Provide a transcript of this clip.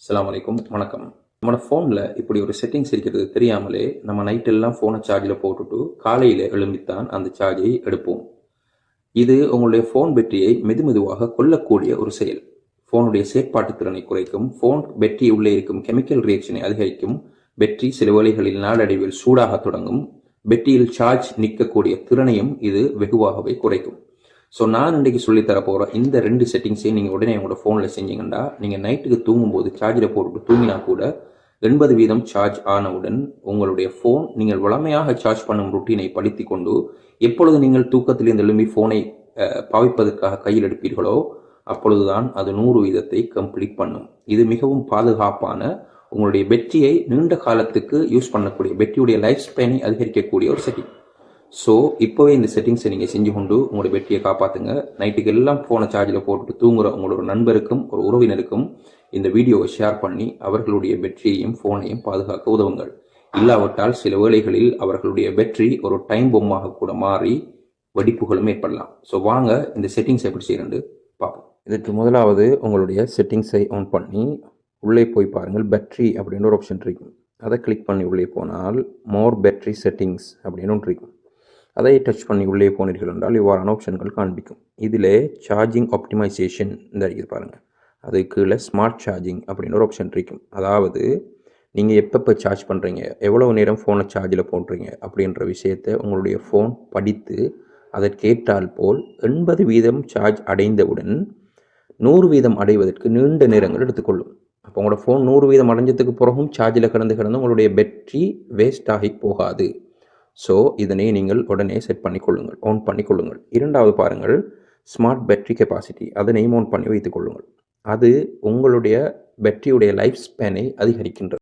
அஸ்ஸலாமு அலைக்கும், வணக்கம். நம்மளோட ஃபோனில் இப்படி ஒரு செட்டிங்ஸ் இருக்கிறது தெரியாமலே நம்ம நைட்டெல்லாம் ஃபோனை சார்ஜில் போட்டுட்டு காலையில் எழும்பித்தான் அந்த சார்ஜை எடுப்போம். இது உங்களுடைய ஃபோன் பேட்டரியை மெதுவாக கொல்லக்கூடிய ஒரு செயல். ஃபோனுடைய செயற்பாட்டு திறனை குறைக்கும், ஃபோன் பேட்டரி உள்ளே இருக்கும் கெமிக்கல் ரியாக்ஷனை அதிகரிக்கும், பேட்டரி சில வேளைகளில் நாளடைவில் சூடாக தொடங்கும், பேட்டரியில் சார்ஜ் நிற்கக்கூடிய திறனையும் இது வெகுவாகவே குறைக்கும். ஸோ நான் இன்றைக்கு சொல்லித்தர போகிற இந்த 2 செட்டிங்ஸையும் நீங்கள் உடனே உங்களோட ஃபோனில் செஞ்சீங்கன்னா நீங்கள் நைட்டுக்கு தூங்கும்போது சார்ஜில் போட்டுட்டு தூங்கினா கூட 80% சார்ஜ் ஆனவுடன் உங்களுடைய ஃபோன் நீங்கள் வழமையாக சார்ஜ் பண்ணும் ருட்டீனை படித்து கொண்டு எப்பொழுது நீங்கள் தூக்கத்திலிருந்து எழும்பி ஃபோனை பாவிப்பதற்காக கையில் எடுப்பீர்களோ அப்பொழுதுதான் அது 100% கம்ப்ளீட் பண்ணும். இது மிகவும் பாதுகாப்பான, உங்களுடைய பேட்டரியை நீண்ட காலத்துக்கு யூஸ் பண்ணக்கூடிய, பேட்டரியுடைய லைஃப் ஸ்பேனை அதிகரிக்கக்கூடிய ஒரு செட்டிங். ஸோ இப்போவே இந்த செட்டிங்ஸை நீங்கள் செஞ்சு கொண்டு உங்களுடைய பேட்டரியை காப்பாற்றுங்க. நைட்டுக்கு எல்லாம் ஃபோனை சார்ஜில் போட்டுட்டு தூங்குற உங்களோட நண்பருக்கும் ஒரு உறவினருக்கும் இந்த வீடியோவை ஷேர் பண்ணி அவர்களுடைய பேட்டரியையும் ஃபோனையும் பாதுகாக்க உதவுங்கள். இல்லாவிட்டால் சில வேளைகளில் அவர்களுடைய பேட்டரி ஒரு டைம் பொம்மாக கூட மாறி வெடிப்புகளும் ஏற்படலாம். ஸோ வாங்க இந்த செட்டிங்ஸ் எப்படி செய்யறது பார்ப்போம். இதற்கு முதலாவது உங்களுடைய செட்டிங்ஸை ஆன் பண்ணி உள்ளே போய் பாருங்கள். பேட்டரி அப்படின்னு ஒரு ஆப்ஷன் இருக்கும். அதை கிளிக் பண்ணி உள்ளே போனால் மோர் பேட்டரி செட்டிங்ஸ் அப்படின்னு ஒன்று இருக்கும். அதை டச் பண்ணி உள்ளே போனீர்கள் என்றால் இவ்வாறான ஆப்ஷன்கள் காண்பிக்கும். இதில் சார்ஜிங் ஆப்டிமைசேஷன் இந்த இருக்குது பாருங்கள். அது கீழே ஸ்மார்ட் சார்ஜிங் அப்படின்னு ஒரு ஆப்ஷன் இருக்கும். அதாவது நீங்கள் எப்பப்போ சார்ஜ் பண்ணுறீங்க, எவ்வளவு நேரம் ஃபோனை சார்ஜில் போடுறீங்க அப்படின்ற விஷயத்தை உங்களுடைய ஃபோன் படித்து அதற்கேற்றால் போல் 80% சார்ஜ் அடைந்தவுடன் 100% அடைவதற்கு நீண்ட நேரங்கள் எடுத்துக்கொள்ளும். அப்போ உங்களோட ஃபோன் 100% அடைஞ்சதுக்கு பிறகும் சார்ஜில் கிடந்து உங்களுடைய பேட்டரி வேஸ்ட் ஆகி போகாது. ஸோ இதனை நீங்கள் உடனே செட் பண்ணிக்கொள்ளுங்கள், ஆன் பண்ணிக்கொள்ளுங்கள். இரண்டாவது பாருங்கள், ஸ்மார்ட் பேட்டரி கெப்பாசிட்டி, அதனையும் ஆன் பண்ணி வைத்துக் கொள்ளுங்கள். அது உங்களுடைய பேட்டரியுடைய லைஃப் ஸ்பேனை அதிகரிக்கின்றது.